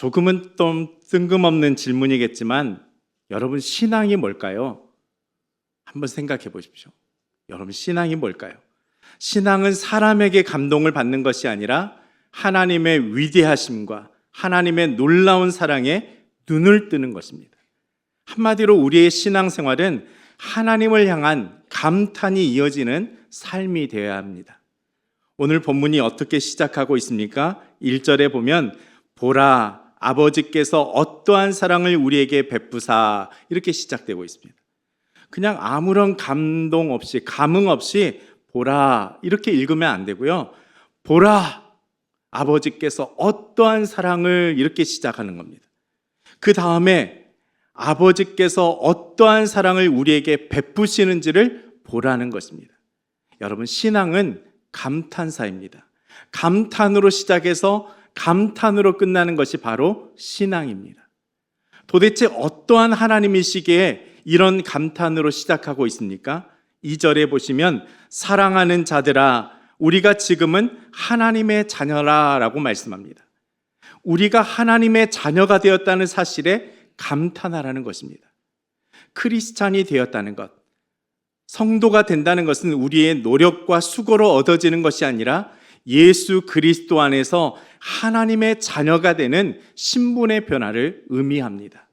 조금은 좀 뜬금없는 질문이겠지만 여러분 신앙이 뭘까요? 한번 생각해 보십시오. 여러분 신앙이 뭘까요? 신앙은 사람에게 감동을 받는 것이 아니라 하나님의 위대하심과 하나님의 놀라운 사랑에 눈을 뜨는 것입니다. 한마디로 우리의 신앙생활은 하나님을 향한 감탄이 이어지는 삶이 되어야 합니다. 오늘 본문이 어떻게 시작하고 있습니까? 1절에 보면 보라, 아버지께서 어떠한 사랑을 우리에게 베푸사, 이렇게 시작되고 있습니다. 그냥 아무런 감동 없이, 감흥 없이 보라 이렇게 읽으면 안 되고요. 보라, 아버지께서 어떠한 사랑을, 이렇게 시작하는 겁니다. 그 다음에 아버지께서 어떠한 사랑을 우리에게 베푸시는지를 보라는 것입니다. 여러분, 신앙은 감탄사입니다. 감탄으로 시작해서 감탄으로 끝나는 것이 바로 신앙입니다. 도대체 어떠한 하나님이시기에 이런 감탄으로 시작하고 있습니까? 2절에 보시면 사랑하는 자들아, 우리가 지금은 하나님의 자녀라 라고 말씀합니다. 우리가 하나님의 자녀가 되었다는 사실에 감탄하라는 것입니다. 크리스찬이 되었다는 것, 성도가 된다는 것은 우리의 노력과 수고로 얻어지는 것이 아니라 예수 그리스도 안에서 하나님의 자녀가 되는 신분의 변화를 의미합니다.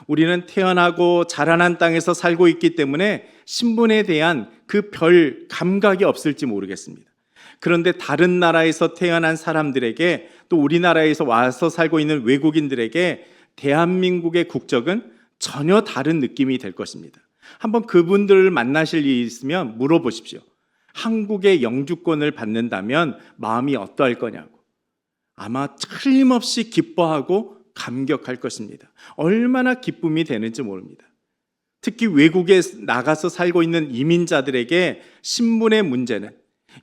우리는 태어나고 자라난 땅에서 살고 있기 때문에 신분에 대한 그 별 감각이 없을지 모르겠습니다. 그런데 다른 나라에서 태어난 사람들에게, 또 우리나라에서 와서 살고 있는 외국인들에게 대한민국의 국적은 전혀 다른 느낌이 될 것입니다. 한번 그분들을 만나실 일이 있으면 물어보십시오. 한국의 영주권을 받는다면 마음이 어떠할 거냐고. 아마 틀림없이 기뻐하고 감격할 것입니다. 얼마나 기쁨이 되는지 모릅니다. 특히 외국에 나가서 살고 있는 이민자들에게 신분의 문제는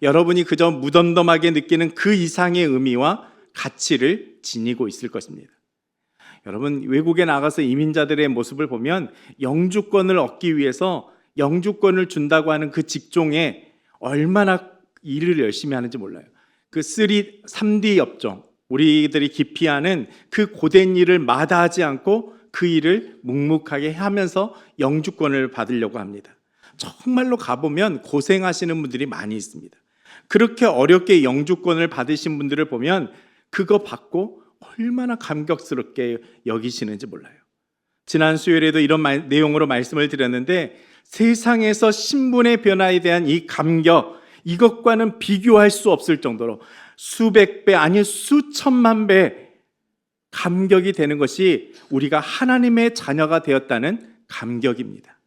여러분이 그저 무덤덤하게 느끼는 그 이상의 의미와 가치를 지니고 있을 것입니다. 여러분, 외국에 나가서 이민자들의 모습을 보면 영주권을 얻기 위해서 영주권을 준다고 하는 그 직종에 얼마나 일을 열심히 하는지 몰라요. 그 3D 업종, 우리들이 기피하는 그 고된 일을 마다하지 않고 그 일을 묵묵하게 하면서 영주권을 받으려고 합니다. 정말로 가보면 고생하시는 분들이 많이 있습니다. 그렇게 어렵게 영주권을 받으신 분들을 보면 그거 받고 얼마나 감격스럽게 여기시는지 몰라요. 지난 수요일에도 이런 내용으로 말씀을 드렸는데 세상에서 신분의 변화에 대한 이 감격, 이것과는 비교할 수 없을 정도로 수백 배, 아니 수천만 배 감격이 되는 것이 우리가 하나님의 자녀가 되었다는 감격입니다.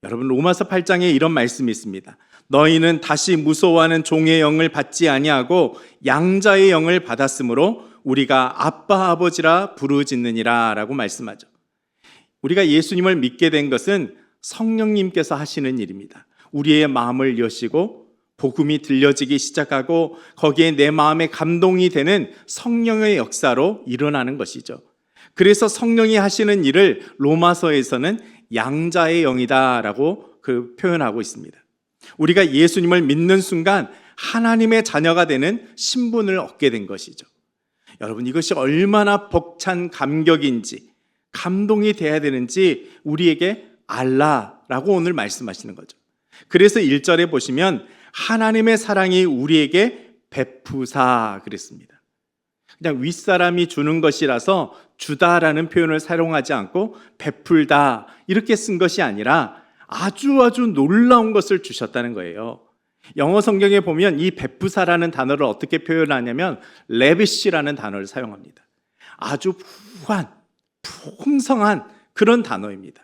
여러분, 로마서 8장에 이런 말씀이 있습니다. 너희는 다시 무서워하는 종의 영을 받지 아니하고 양자의 영을 받았으므로 우리가 아빠 아버지라 부르짖느니라 라고 말씀하죠. 우리가 예수님을 믿게 된 것은 성령님께서 하시는 일입니다. 우리의 마음을 여시고 복음이 들려지기 시작하고 거기에 내 마음에 감동이 되는 성령의 역사로 일어나는 것이죠. 그래서 성령이 하시는 일을 로마서에서는 양자의 영이다 라고 표현하고 있습니다. 우리가 예수님을 믿는 순간 하나님의 자녀가 되는 신분을 얻게 된 것이죠. 여러분, 이것이 얼마나 벅찬 감격인지, 감동이 돼야 되는지 우리에게 알라라고 오늘 말씀하시는 거죠. 그래서 1절에 보시면 하나님의 사랑이 우리에게 베푸사 그랬습니다. 그냥 윗사람이 주는 것이라서 주다라는 표현을 사용하지 않고 베풀다 이렇게 쓴 것이 아니라 아주 놀라운 것을 주셨다는 거예요. 영어 성경에 보면 이 베푸사라는 단어를 어떻게 표현하냐면 레비시라는 단어를 사용합니다. 아주 부한, 풍성한 그런 단어입니다.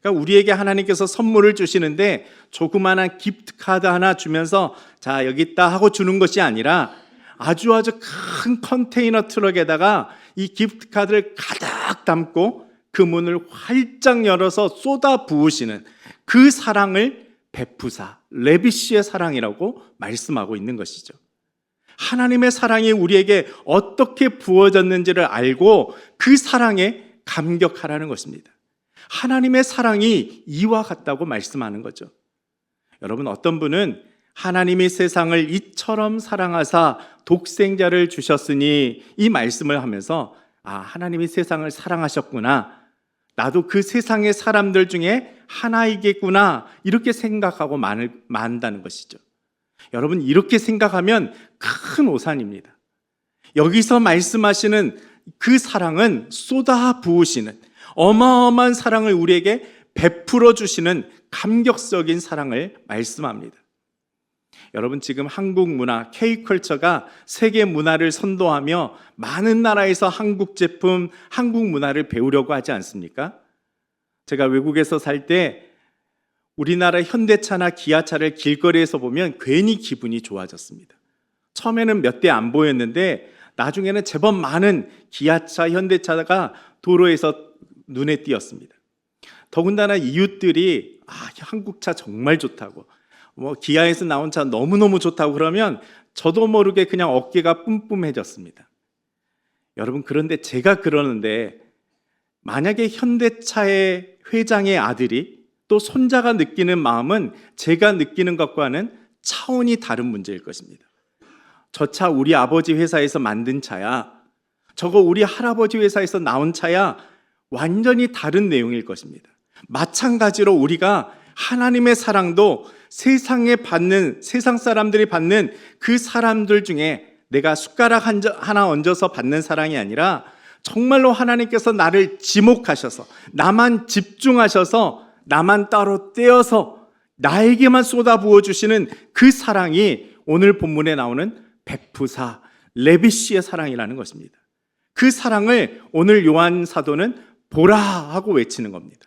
그러니까 우리에게 하나님께서 선물을 주시는데 조그마한 기프트 카드 하나 주면서 자 여기 있다 하고 주는 것이 아니라 아주 큰 컨테이너 트럭에다가 이 기프트 카드를 가득 담고 그 문을 활짝 열어서 쏟아 부으시는 그 사랑을 베푸사, 레비시의 사랑이라고 말씀하고 있는 것이죠. 하나님의 사랑이 우리에게 어떻게 부어졌는지를 알고 그 사랑에 감격하라는 것입니다. 하나님의 사랑이 이와 같다고 말씀하는 거죠. 여러분, 어떤 분은 하나님이 세상을 이처럼 사랑하사 독생자를 주셨으니, 이 말씀을 하면서 하나님이 세상을 사랑하셨구나, 나도 그 세상의 사람들 중에 하나이겠구나, 이렇게 생각하고 만다는 것이죠. 여러분, 이렇게 생각하면 큰 오산입니다. 여기서 말씀하시는 그 사랑은 쏟아 부으시는 어마어마한 사랑을 우리에게 베풀어 주시는 감격적인 사랑을 말씀합니다. 여러분, 지금 한국 문화, K컬처가 세계 문화를 선도하며 많은 나라에서 한국 제품, 한국 문화를 배우려고 하지 않습니까? 제가 외국에서 살 때 우리나라 현대차나 기아차를 길거리에서 보면 괜히 기분이 좋아졌습니다. 처음에는 몇 대 안 보였는데 나중에는 제법 많은 기아차, 현대차가 도로에서 눈에 띄었습니다. 더군다나 이웃들이 한국차 정말 좋다고, 기아에서 나온 차 너무너무 좋다고 그러면 저도 모르게 그냥 어깨가 뿜뿜해졌습니다. 여러분, 그런데 제가 그러는데 만약에 현대차의 회장의 아들이 또 손자가 느끼는 마음은 제가 느끼는 것과는 차원이 다른 문제일 것입니다. 저 차 우리 아버지 회사에서 만든 차야, 저거 우리 할아버지 회사에서 나온 차야, 완전히 다른 내용일 것입니다. 마찬가지로 우리가 하나님의 사랑도 세상 사람들이 받는 그 사람들 중에 내가 숟가락 하나 얹어서 받는 사랑이 아니라 정말로 하나님께서 나를 지목하셔서, 나만 집중하셔서, 나만 따로 떼어서 나에게만 쏟아 부어주시는 그 사랑이 오늘 본문에 나오는 백부사 레비시의 사랑이라는 것입니다. 그 사랑을 오늘 요한 사도는 보라 하고 외치는 겁니다.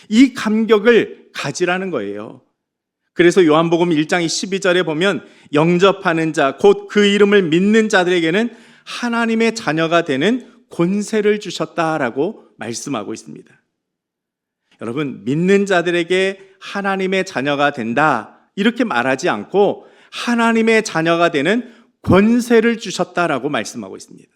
이 감격을 가지라는 거예요. 그래서 요한복음 1장 12절에 보면 영접하는 자, 곧 그 이름을 믿는 자들에게는 하나님의 자녀가 되는 권세를 주셨다라고 말씀하고 있습니다. 여러분, 믿는 자들에게 하나님의 자녀가 된다 이렇게 말하지 않고 하나님의 자녀가 되는 권세를 주셨다라고 말씀하고 있습니다.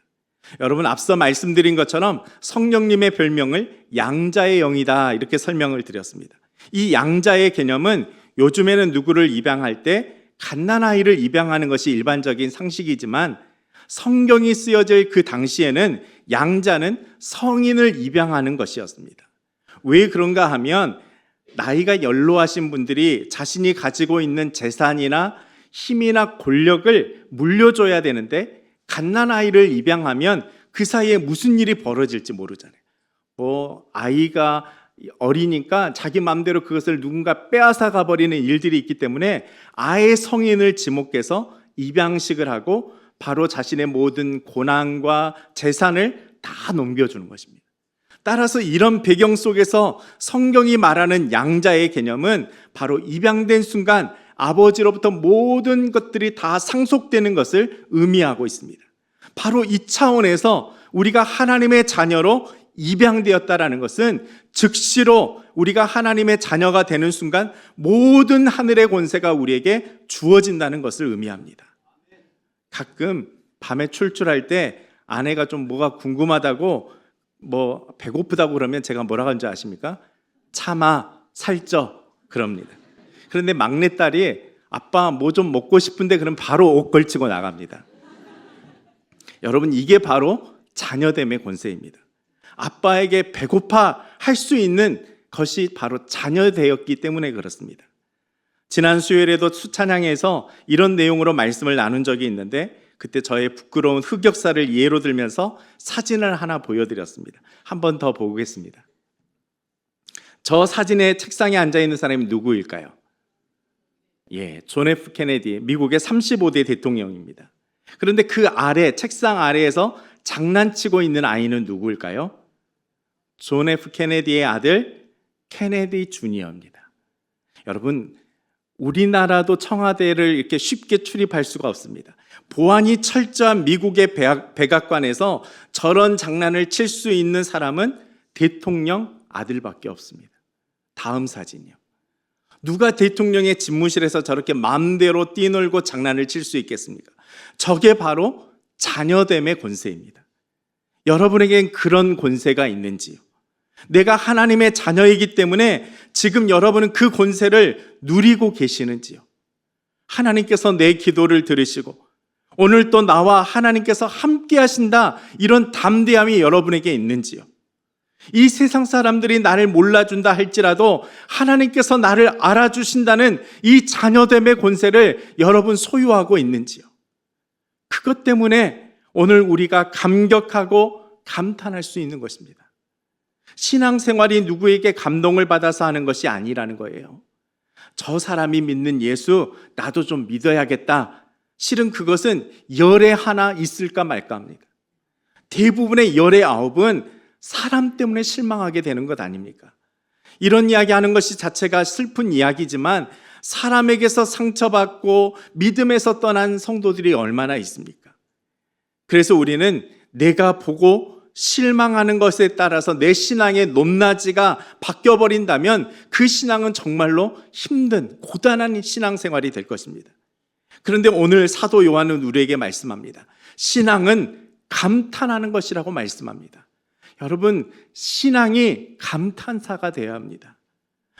여러분, 앞서 말씀드린 것처럼 성령님의 별명을 양자의 영이다 이렇게 설명을 드렸습니다. 이 양자의 개념은 요즘에는 누구를 입양할 때 갓난아이를 입양하는 것이 일반적인 상식이지만 성경이 쓰여질 그 당시에는 양자는 성인을 입양하는 것이었습니다. 왜 그런가 하면 나이가 연로하신 분들이 자신이 가지고 있는 재산이나 힘이나 권력을 물려줘야 되는데 갓난아이를 입양하면 그 사이에 무슨 일이 벌어질지 모르잖아요. 아이가 어리니까 자기 마음대로 그것을 누군가 빼앗아 가버리는 일들이 있기 때문에 아예 성인을 지목해서 입양식을 하고 바로 자신의 모든 고난과 재산을 다 넘겨주는 것입니다. 따라서 이런 배경 속에서 성경이 말하는 양자의 개념은 바로 입양된 순간 아버지로부터 모든 것들이 다 상속되는 것을 의미하고 있습니다. 바로 이 차원에서 우리가 하나님의 자녀로 입양되었다라는 것은 즉시로 우리가 하나님의 자녀가 되는 순간 모든 하늘의 권세가 우리에게 주어진다는 것을 의미합니다. 가끔 밤에 출출할 때 아내가 좀 뭐가 궁금하다고 배고프다고 그러면 제가 뭐라고 하는지 아십니까? 참아, 살쪄 그럽니다. 그런데 막내딸이 아빠 뭐 좀 먹고 싶은데 그럼 바로 옷 걸치고 나갑니다. 여러분, 이게 바로 자녀됨의 권세입니다. 아빠에게 배고파 할 수 있는 것이 바로 자녀되었기 때문에 그렇습니다. 지난 수요일에도 수찬양에서 이런 내용으로 말씀을 나눈 적이 있는데 그때 저의 부끄러운 흑역사를 예로 들면서 사진을 하나 보여드렸습니다. 한 번 더 보겠습니다. 저 사진의 책상에 앉아있는 사람이 누구일까요? 존 F 케네디, 미국의 35대 대통령입니다. 그런데 그 아래, 책상 아래에서 장난치고 있는 아이는 누구일까요? 존 F 케네디의 아들 케네디 주니어입니다. 여러분, 우리나라도 청와대를 이렇게 쉽게 출입할 수가 없습니다. 보안이 철저한 미국의 백악관에서 저런 장난을 칠 수 있는 사람은 대통령 아들밖에 없습니다. 다음 사진이요. 누가 대통령의 집무실에서 저렇게 마음대로 뛰놀고 장난을 칠 수 있겠습니까? 저게 바로 자녀됨의 권세입니다. 여러분에겐 그런 권세가 있는지요? 내가 하나님의 자녀이기 때문에 지금 여러분은 그 권세를 누리고 계시는지요? 하나님께서 내 기도를 들으시고 오늘 또 나와 하나님께서 함께 하신다, 이런 담대함이 여러분에게 있는지요? 이 세상 사람들이 나를 몰라준다 할지라도 하나님께서 나를 알아주신다는 이 자녀됨의 권세를 여러분 소유하고 있는지요? 그것 때문에 오늘 우리가 감격하고 감탄할 수 있는 것입니다. 신앙생활이 누구에게 감동을 받아서 하는 것이 아니라는 거예요. 저 사람이 믿는 예수, 나도 좀 믿어야겠다. 실은 그것은 열에 하나 있을까 말까 합니다. 대부분의 열의 9은 사람 때문에 실망하게 되는 것 아닙니까? 이런 이야기하는 것이 자체가 슬픈 이야기지만 사람에게서 상처받고 믿음에서 떠난 성도들이 얼마나 있습니까? 그래서 우리는 내가 보고 실망하는 것에 따라서 내 신앙의 높낮이가 바뀌어버린다면 그 신앙은 정말로 힘든 고단한 신앙생활이 될 것입니다. 그런데 오늘 사도 요한은 우리에게 말씀합니다. 신앙은 감탄하는 것이라고 말씀합니다. 여러분, 신앙이 감탄사가 되어야 합니다.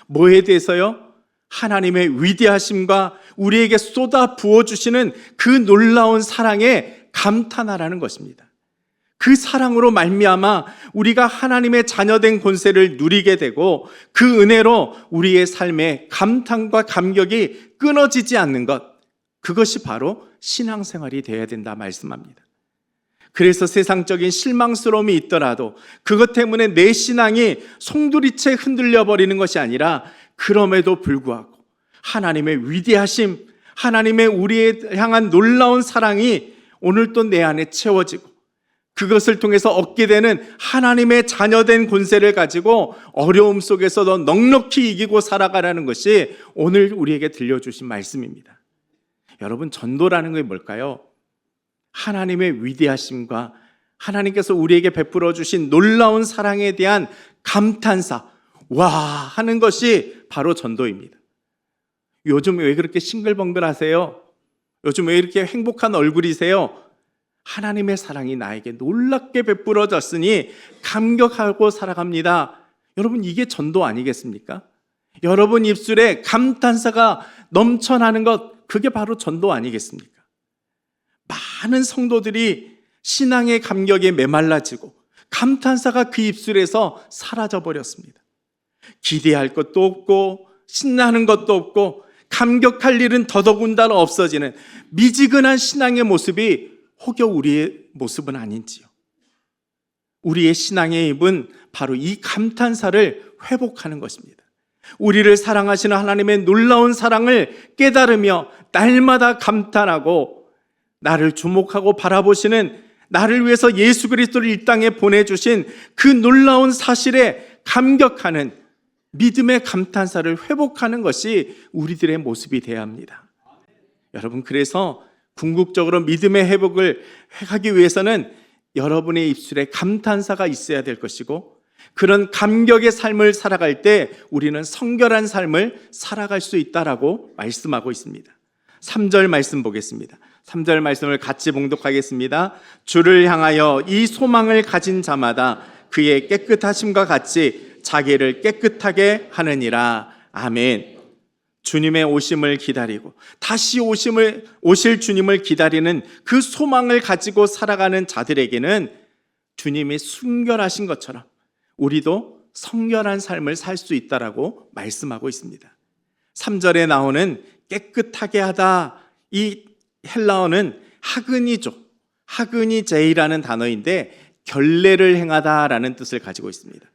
뭐에 대해서요? 하나님의 위대하심과 우리에게 쏟아 부어주시는 그 놀라운 사랑에 감탄하라는 것입니다. 그 사랑으로 말미암아 우리가 하나님의 자녀된 권세를 누리게 되고 그 은혜로 우리의 삶에 감탄과 감격이 끊어지지 않는 것, 그것이 바로 신앙생활이 되어야 된다 말씀합니다. 그래서 세상적인 실망스러움이 있더라도 그것 때문에 내 신앙이 송두리째 흔들려 버리는 것이 아니라 그럼에도 불구하고 하나님의 위대하심, 하나님의 우리에 향한 놀라운 사랑이 오늘 또 내 안에 채워지고 그것을 통해서 얻게 되는 하나님의 자녀된 권세를 가지고 어려움 속에서도 넉넉히 이기고 살아가라는 것이 오늘 우리에게 들려주신 말씀입니다. 여러분, 전도라는 게 뭘까요? 하나님의 위대하심과 하나님께서 우리에게 베풀어 주신 놀라운 사랑에 대한 감탄사, 와 하는 것이 바로 전도입니다. 요즘 왜 그렇게 싱글벙글하세요? 요즘 왜 이렇게 행복한 얼굴이세요? 하나님의 사랑이 나에게 놀랍게 베풀어졌으니 감격하고 살아갑니다. 여러분, 이게 전도 아니겠습니까? 여러분 입술에 감탄사가 넘쳐나는 것, 그게 바로 전도 아니겠습니까? 많은 성도들이 신앙의 감격에 메말라지고 감탄사가 그 입술에서 사라져 버렸습니다. 기대할 것도 없고 신나는 것도 없고 감격할 일은 더더군다나 없어지는 미지근한 신앙의 모습이 혹여 우리의 모습은 아닌지요? 우리의 신앙의 입은 바로 이 감탄사를 회복하는 것입니다. 우리를 사랑하시는 하나님의 놀라운 사랑을 깨달으며 날마다 감탄하고 나를 주목하고 바라보시는, 나를 위해서 예수 그리스도를 이 땅에 보내주신 그 놀라운 사실에 감격하는 믿음의 감탄사를 회복하는 것이 우리들의 모습이 되어야 합니다. 여러분, 그래서 궁극적으로 믿음의 회복을 하기 위해서는 여러분의 입술에 감탄사가 있어야 될 것이고, 그런 감격의 삶을 살아갈 때 우리는 성결한 삶을 살아갈 수 있다라고 말씀하고 있습니다. 3절 말씀 보겠습니다. 3절 말씀을 같이 봉독하겠습니다. 주를 향하여 이 소망을 가진 자마다 그의 깨끗하심과 같이 자기를 깨끗하게 하느니라. 아멘. 주님의 오심을 기다리고 다시 오실 주님을 기다리는 그 소망을 가지고 살아가는 자들에게는 주님이 순결하신 것처럼 우리도 성결한 삶을 살 수 있다라고 말씀하고 있습니다. 3절에 나오는 깨끗하게 하다, 이 헬라어는 하그니조, 하그니제이라는 단어인데 결례를 행하다라는 뜻을 가지고 있습니다.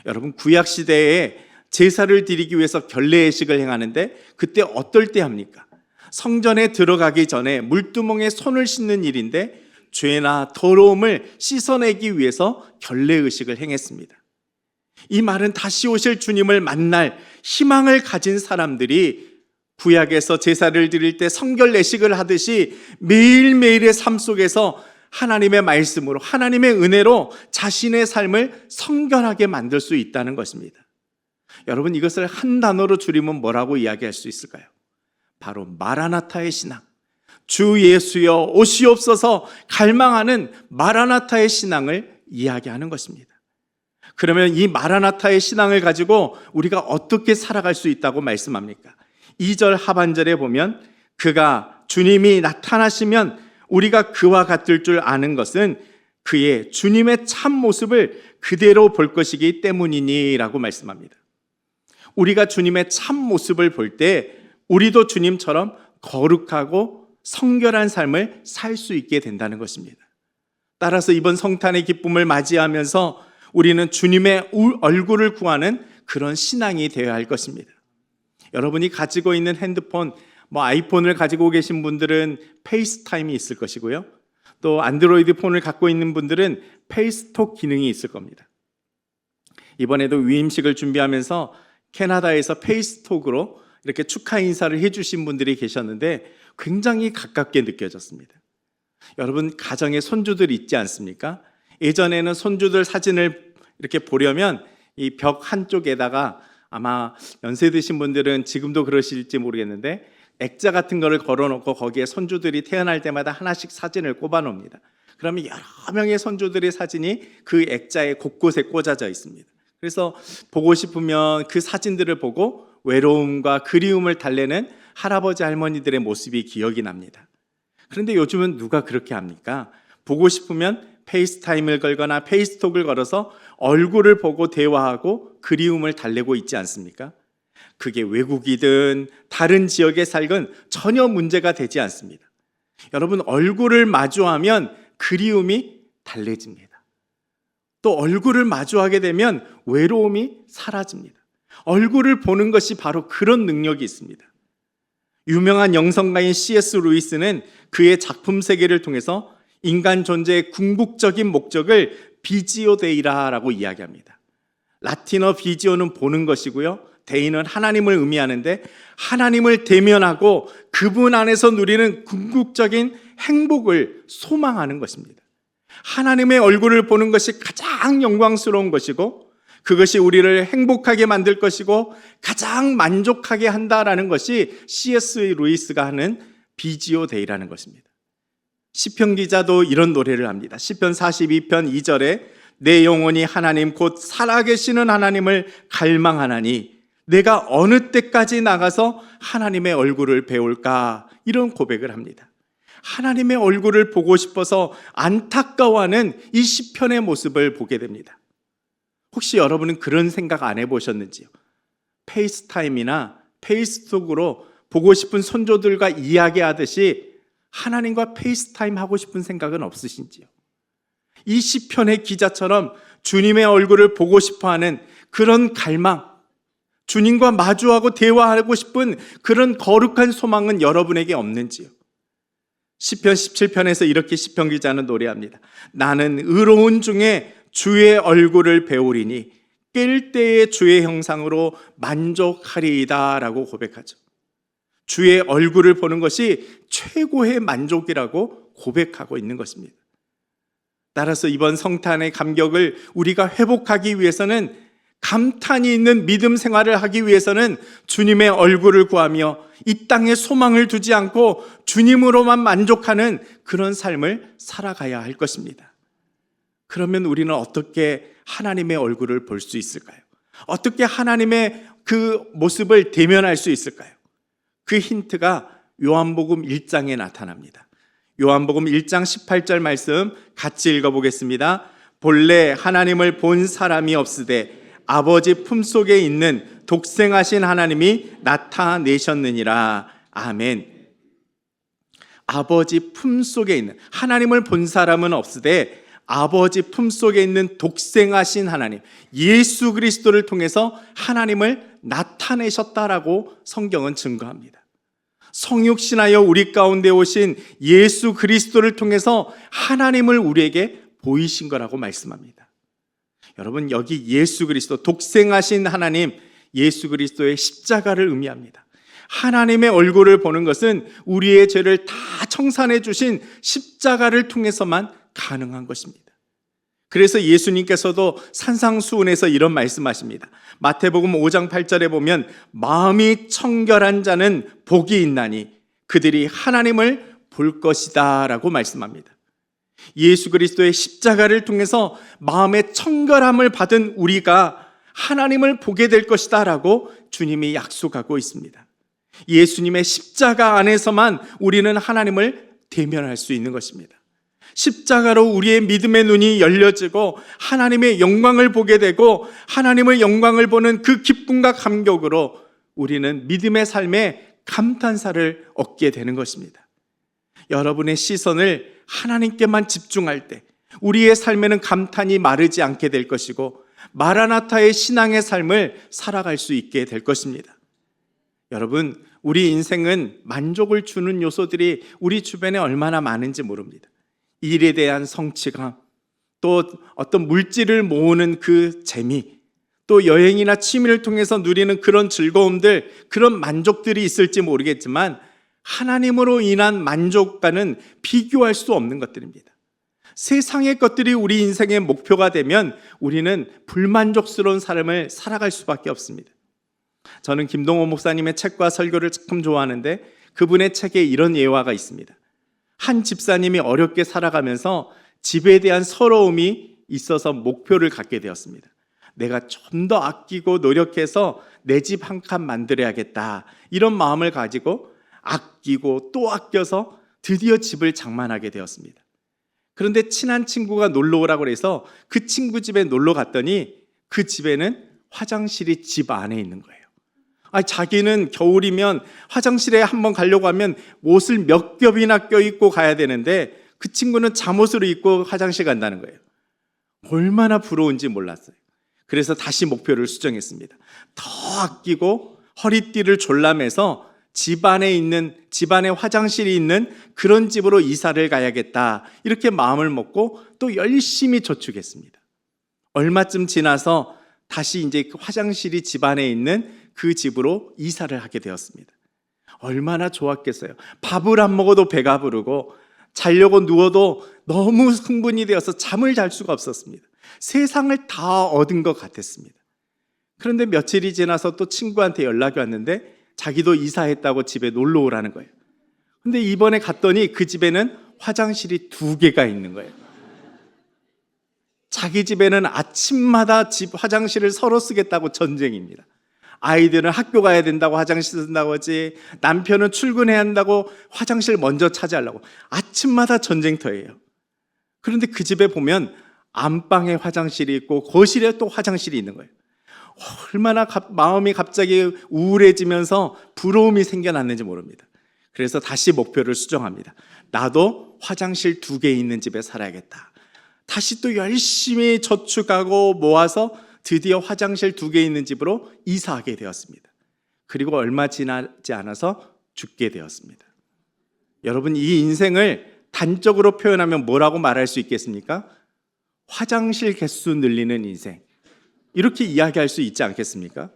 여러분, 구약시대에 제사를 드리기 위해서 결례의식을 행하는데 그때 어떨 때 합니까? 성전에 들어가기 전에 물두멍에 손을 씻는 일인데 죄나 더러움을 씻어내기 위해서 결례의식을 행했습니다. 이 말은 다시 오실 주님을 만날 희망을 가진 사람들이 구약에서 제사를 드릴 때 성결례식을 하듯이 매일매일의 삶 속에서 하나님의 말씀으로, 하나님의 은혜로 자신의 삶을 성결하게 만들 수 있다는 것입니다. 여러분, 이것을 한 단어로 줄이면 뭐라고 이야기할 수 있을까요? 바로 마라나타의 신앙, 주 예수여 오시옵소서 갈망하는 마라나타의 신앙을 이야기하는 것입니다. 그러면 이 마라나타의 신앙을 가지고 우리가 어떻게 살아갈 수 있다고 말씀합니까? 2절 하반절에 보면 그가 주님이 나타나시면 우리가 그와 같을 줄 아는 것은 그의 주님의 참 모습을 그대로 볼 것이기 때문이니라고 말씀합니다. 우리가 주님의 참 모습을 볼 때 우리도 주님처럼 거룩하고 성결한 삶을 살 수 있게 된다는 것입니다. 따라서 이번 성탄의 기쁨을 맞이하면서 우리는 주님의 얼굴을 구하는 그런 신앙이 되어야 할 것입니다. 여러분이 가지고 있는 핸드폰, 아이폰을 가지고 계신 분들은 페이스타임이 있을 것이고요. 또 안드로이드 폰을 갖고 있는 분들은 페이스톡 기능이 있을 겁니다. 이번에도 위임식을 준비하면서 캐나다에서 페이스톡으로 이렇게 축하 인사를 해주신 분들이 계셨는데 굉장히 가깝게 느껴졌습니다. 여러분, 가정에 손주들 있지 않습니까? 예전에는 손주들 사진을 이렇게 보려면 이 벽 한쪽에다가, 아마 연세 드신 분들은 지금도 그러실지 모르겠는데 액자 같은 거를 걸어놓고 거기에 손주들이 태어날 때마다 하나씩 사진을 꼽아 놓습니다. 그러면 여러 명의 손주들의 사진이 그 액자에 곳곳에 꽂아져 있습니다. 그래서 보고 싶으면 그 사진들을 보고 외로움과 그리움을 달래는 할아버지 할머니들의 모습이 기억이 납니다. 그런데 요즘은 누가 그렇게 합니까? 보고 싶으면 페이스타임을 걸거나 페이스톡을 걸어서 얼굴을 보고 대화하고 그리움을 달래고 있지 않습니까? 그게 외국이든 다른 지역에 살건 전혀 문제가 되지 않습니다. 여러분, 얼굴을 마주하면 그리움이 달래집니다. 또 얼굴을 마주하게 되면 외로움이 사라집니다. 얼굴을 보는 것이 바로 그런 능력이 있습니다. 유명한 영성가인 C.S. 루이스는 그의 작품 세계를 통해서 인간 존재의 궁극적인 목적을 비지오 데이라라고 이야기합니다. 라틴어 비지오는 보는 것이고요, 데이는 하나님을 의미하는데 하나님을 대면하고 그분 안에서 누리는 궁극적인 행복을 소망하는 것입니다. 하나님의 얼굴을 보는 것이 가장 영광스러운 것이고 그것이 우리를 행복하게 만들 것이고 가장 만족하게 한다라는 것이 C.S. 루이스가 하는 비지오 데이라는 것입니다. 시편 기자도 이런 노래를 합니다. 시편 42편 2절에 내 영혼이 하나님 곧 살아계시는 하나님을 갈망하나니 내가 어느 때까지 나가서 하나님의 얼굴을 배울까, 이런 고백을 합니다. 하나님의 얼굴을 보고 싶어서 안타까워하는 이 시편의 모습을 보게 됩니다. 혹시 여러분은 그런 생각 안 해보셨는지요? 페이스타임이나 페이스톡으로 보고 싶은 손조들과 이야기하듯이 하나님과 페이스타임 하고 싶은 생각은 없으신지요? 이 시편의 기자처럼 주님의 얼굴을 보고 싶어하는 그런 갈망, 주님과 마주하고 대화하고 싶은 그런 거룩한 소망은 여러분에게 없는지요? 시편 17편에서 이렇게 시편 기자는 노래합니다. 나는 의로운 중에 주의 얼굴을 배우리니 깰 때의 주의 형상으로 만족하리이다 라고 고백하죠. 주의 얼굴을 보는 것이 최고의 만족이라고 고백하고 있는 것입니다. 따라서 이번 성탄의 감격을 우리가 회복하기 위해서는, 감탄이 있는 믿음 생활을 하기 위해서는 주님의 얼굴을 구하며 이 땅에 소망을 두지 않고 주님으로만 만족하는 그런 삶을 살아가야 할 것입니다. 그러면 우리는 어떻게 하나님의 얼굴을 볼 수 있을까요? 어떻게 하나님의 그 모습을 대면할 수 있을까요? 그 힌트가 요한복음 1장에 나타납니다. 요한복음 1장 18절 말씀 같이 읽어보겠습니다. 본래 하나님을 본 사람이 없으되 아버지 품속에 있는 독생하신 하나님이 나타내셨느니라. 아멘. 아버지 품속에 있는, 하나님을 본 사람은 없으되 아버지 품속에 있는 독생하신 하나님, 예수 그리스도를 통해서 하나님을 나타내셨다라고 성경은 증거합니다. 성육신하여 우리 가운데 오신 예수 그리스도를 통해서 하나님을 우리에게 보이신 거라고 말씀합니다. 여러분, 여기 예수 그리스도, 독생하신 하나님, 예수 그리스도의 십자가를 의미합니다. 하나님의 얼굴을 보는 것은 우리의 죄를 다 청산해 주신 십자가를 통해서만 가능한 것입니다. 그래서 예수님께서도 산상수훈에서 이런 말씀하십니다. 마태복음 5장 8절에 보면 마음이 청결한 자는 복이 있나니 그들이 하나님을 볼 것이다 라고 말씀합니다. 예수 그리스도의 십자가를 통해서 마음의 청결함을 받은 우리가 하나님을 보게 될 것이다 라고 주님이 약속하고 있습니다. 예수님의 십자가 안에서만 우리는 하나님을 대면할 수 있는 것입니다. 십자가로 우리의 믿음의 눈이 열려지고 하나님의 영광을 보게 되고 하나님의 영광을 보는 그 기쁨과 감격으로 우리는 믿음의 삶에 감탄사를 얻게 되는 것입니다. 여러분의 시선을 하나님께만 집중할 때 우리의 삶에는 감탄이 마르지 않게 될 것이고 마라나타의 신앙의 삶을 살아갈 수 있게 될 것입니다. 여러분, 우리 인생은 만족을 주는 요소들이 우리 주변에 얼마나 많은지 모릅니다. 일에 대한 성취감, 또 어떤 물질을 모으는 그 재미, 또 여행이나 취미를 통해서 누리는 그런 즐거움들, 그런 만족들이 있을지 모르겠지만 하나님으로 인한 만족과는 비교할 수 없는 것들입니다. 세상의 것들이 우리 인생의 목표가 되면 우리는 불만족스러운 삶을 살아갈 수밖에 없습니다. 저는 김동호 목사님의 책과 설교를 참 좋아하는데 그분의 책에 이런 예화가 있습니다. 한 집사님이 어렵게 살아가면서 집에 대한 서러움이 있어서 목표를 갖게 되었습니다. 내가 좀 더 아끼고 노력해서 내 집 한 칸 만들어야겠다, 이런 마음을 가지고 아끼고 또 아껴서 드디어 집을 장만하게 되었습니다. 그런데 친한 친구가 놀러 오라고 해서 그 친구 집에 놀러 갔더니 그 집에는 화장실이 집 안에 있는 거예요. 자기는 겨울이면 화장실에 한번 가려고 하면 옷을 몇 겹이나 껴입고 가야 되는데 그 친구는 잠옷으로 입고 화장실 간다는 거예요. 얼마나 부러운지 몰랐어요. 그래서 다시 목표를 수정했습니다. 더 아끼고 허리띠를 졸라매서 집안에 화장실이 있는 그런 집으로 이사를 가야겠다, 이렇게 마음을 먹고 또 열심히 저축했습니다. 얼마쯤 지나서 다시 이제 그 화장실이 집안에 있는 그 집으로 이사를 하게 되었습니다. 얼마나 좋았겠어요. 밥을 안 먹어도 배가 부르고 자려고 누워도 너무 흥분이 되어서 잠을 잘 수가 없었습니다. 세상을 다 얻은 것 같았습니다. 그런데 며칠이 지나서 또 친구한테 연락이 왔는데 자기도 이사했다고 집에 놀러 오라는 거예요. 근데 이번에 갔더니 그 집에는 화장실이 2개가 있는 거예요. 자기 집에는 아침마다 집 화장실을 서로 쓰겠다고 전쟁입니다. 아이들은 학교 가야 된다고 화장실 쓴다고 하지, 남편은 출근해야 한다고 화장실 먼저 차지하려고, 아침마다 전쟁터예요. 그런데 그 집에 보면 안방에 화장실이 있고 거실에 또 화장실이 있는 거예요. 얼마나 마음이 갑자기 우울해지면서 부러움이 생겨났는지 모릅니다. 그래서 다시 목표를 수정합니다. 나도 화장실 2개 있는 집에 살아야겠다. 다시 또 열심히 저축하고 모아서 드디어 화장실 2개 있는 집으로 이사하게 되었습니다. 그리고 얼마 지나지 않아서 죽게 되었습니다. 여러분, 이 인생을 단적으로 표현하면 뭐라고 말할 수 있겠습니까? 화장실 개수 늘리는 인생, 이렇게 이야기할 수 있지 않겠습니까?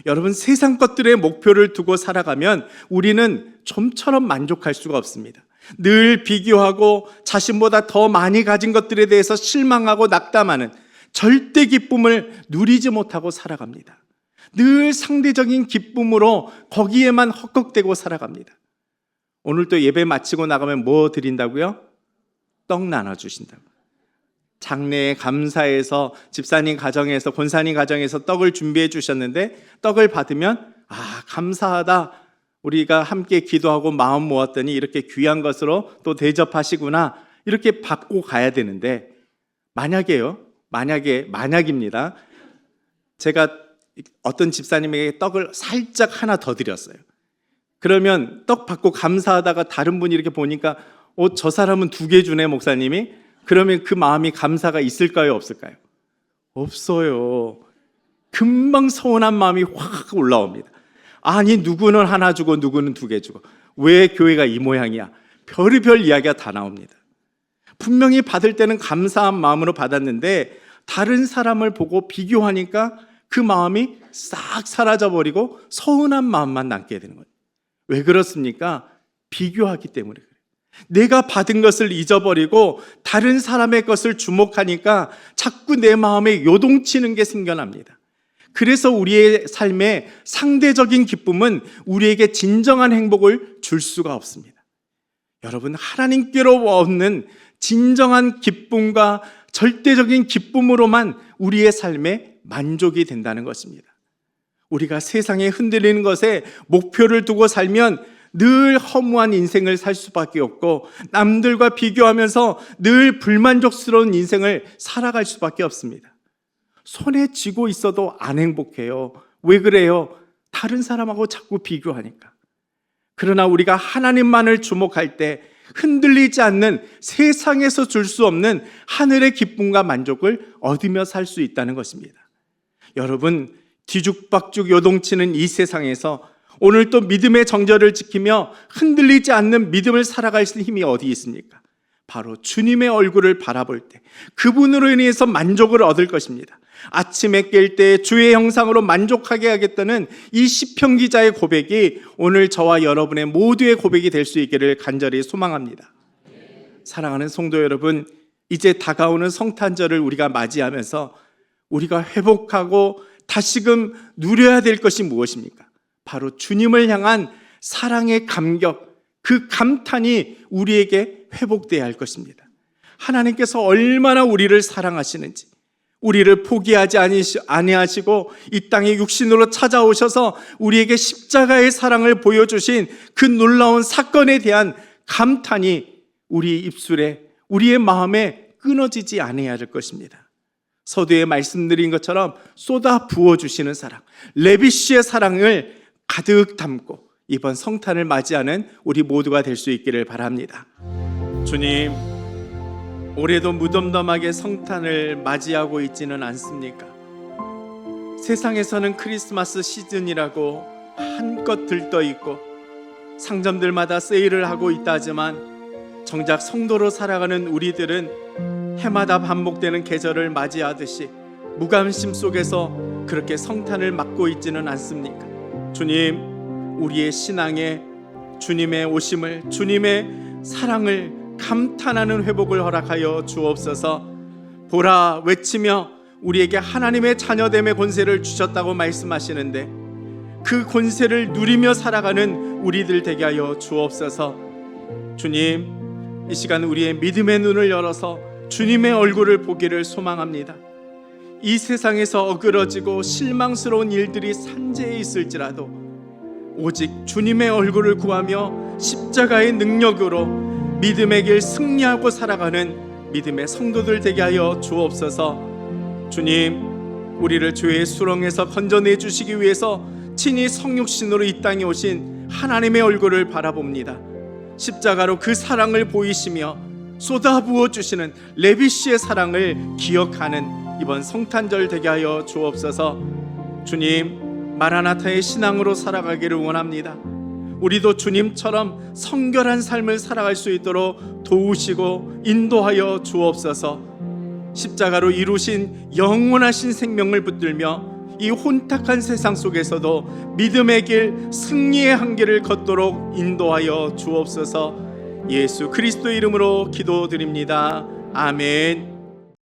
여러분, 세상 것들의 목표를 두고 살아가면 우리는 좀처럼 만족할 수가 없습니다. 늘 비교하고 자신보다 더 많이 가진 것들에 대해서 실망하고 낙담하는 절대 기쁨을 누리지 못하고 살아갑니다. 늘 상대적인 기쁨으로 거기에만 헛걱대고 살아갑니다. 오늘 또 예배 마치고 나가면 뭐 드린다고요? 떡 나눠주신다고. 장례에 감사해서 집사님 가정에서, 권사님 가정에서 떡을 준비해 주셨는데 떡을 받으면 감사하다, 우리가 함께 기도하고 마음 모았더니 이렇게 귀한 것으로 또 대접하시구나, 이렇게 받고 가야 되는데, 만약입니다. 제가 어떤 집사님에게 떡을 살짝 하나 더 드렸어요. 그러면 떡 받고 감사하다가 다른 분이 이렇게 보니까 저 사람은 2개 주네, 목사님이. 그러면 그 마음이 감사가 있을까요, 없을까요? 없어요. 금방 서운한 마음이 확 올라옵니다. 아니, 누구는 하나 주고 누구는 2개 주고, 왜 교회가 이 모양이야? 별의별 이야기가 다 나옵니다. 분명히 받을 때는 감사한 마음으로 받았는데 다른 사람을 보고 비교하니까 그 마음이 싹 사라져버리고 서운한 마음만 남게 되는 거예요. 왜 그렇습니까? 비교하기 때문에 그래요. 내가 받은 것을 잊어버리고 다른 사람의 것을 주목하니까 자꾸 내 마음에 요동치는 게 생겨납니다. 그래서 우리의 삶에 상대적인 기쁨은 우리에게 진정한 행복을 줄 수가 없습니다. 여러분, 하나님께로 얻는 진정한 기쁨과 절대적인 기쁨으로만 우리의 삶에 만족이 된다는 것입니다. 우리가 세상에 흔들리는 것에 목표를 두고 살면 늘 허무한 인생을 살 수밖에 없고 남들과 비교하면서 늘 불만족스러운 인생을 살아갈 수밖에 없습니다. 손에 쥐고 있어도 안 행복해요. 왜 그래요? 다른 사람하고 자꾸 비교하니까. 그러나 우리가 하나님만을 주목할 때 흔들리지 않는, 세상에서 줄 수 없는 하늘의 기쁨과 만족을 얻으며 살 수 있다는 것입니다. 여러분, 뒤죽박죽 요동치는 이 세상에서 오늘 또 믿음의 정절을 지키며 흔들리지 않는 믿음을 살아갈 힘이 어디 있습니까? 바로 주님의 얼굴을 바라볼 때 그분으로 인해서 만족을 얻을 것입니다. 아침에 깰 때 주의 형상으로 만족하게 하겠다는 이 시편 기자의 고백이 오늘 저와 여러분의 모두의 고백이 될 수 있기를 간절히 소망합니다. 사랑하는 성도 여러분, 이제 다가오는 성탄절을 우리가 맞이하면서 우리가 회복하고 다시금 누려야 될 것이 무엇입니까? 바로 주님을 향한 사랑의 감격, 그 감탄이 우리에게 회복되어야 할 것입니다. 하나님께서 얼마나 우리를 사랑하시는지, 우리를 포기하지 아니하시고 이 땅에 육신으로 찾아오셔서 우리에게 십자가의 사랑을 보여주신 그 놀라운 사건에 대한 감탄이 우리 입술에, 우리의 마음에 끊어지지 아니해야 할 것입니다. 서두에 말씀드린 것처럼 쏟아 부어주시는 사랑, 레비시의 사랑을 가득 담고 이번 성탄을 맞이하는 우리 모두가 될 수 있기를 바랍니다. 주님, 올해도 무덤덤하게 성탄을 맞이하고 있지는 않습니까? 세상에서는 크리스마스 시즌이라고 한껏 들떠 있고 상점들마다 세일을 하고 있다 하지만 정작 성도로 살아가는 우리들은 해마다 반복되는 계절을 맞이하듯이 무관심 속에서 그렇게 성탄을 맞고 있지는 않습니까? 주님, 우리의 신앙에 주님의 오심을, 주님의 사랑을 감탄하는 회복을 허락하여 주옵소서. 보라, 외치며 우리에게 하나님의 자녀됨의 권세를 주셨다고 말씀하시는데 그 권세를 누리며 살아가는 우리들 되게 하여 주옵소서. 주님, 이 시간 우리의 믿음의 눈을 열어서 주님의 얼굴을 보기를 소망합니다. 이 세상에서 어그러지고 실망스러운 일들이 산재해 있을지라도 오직 주님의 얼굴을 구하며 십자가의 능력으로 믿음의 길 승리하고 살아가는 믿음의 성도들 되게 하여 주옵소서. 주님, 우리를 죄의 수렁에서 건져내 주시기 위해서 친히 성육신으로 이 땅에 오신 하나님의 얼굴을 바라봅니다. 십자가로 그 사랑을 보이시며 쏟아부어 주시는 레비시의 사랑을 기억하는 이번 성탄절 되게 하여 주옵소서. 주님, 마라나타의 신앙으로 살아가기를 원합니다. 우리도 주님처럼 성결한 삶을 살아갈 수 있도록 도우시고 인도하여 주옵소서. 십자가로 이루신 영원하신 생명을 붙들며 이 혼탁한 세상 속에서도 믿음의 길, 승리의 한길을 걷도록 인도하여 주옵소서. 예수 그리스도 이름으로 기도드립니다. 아멘.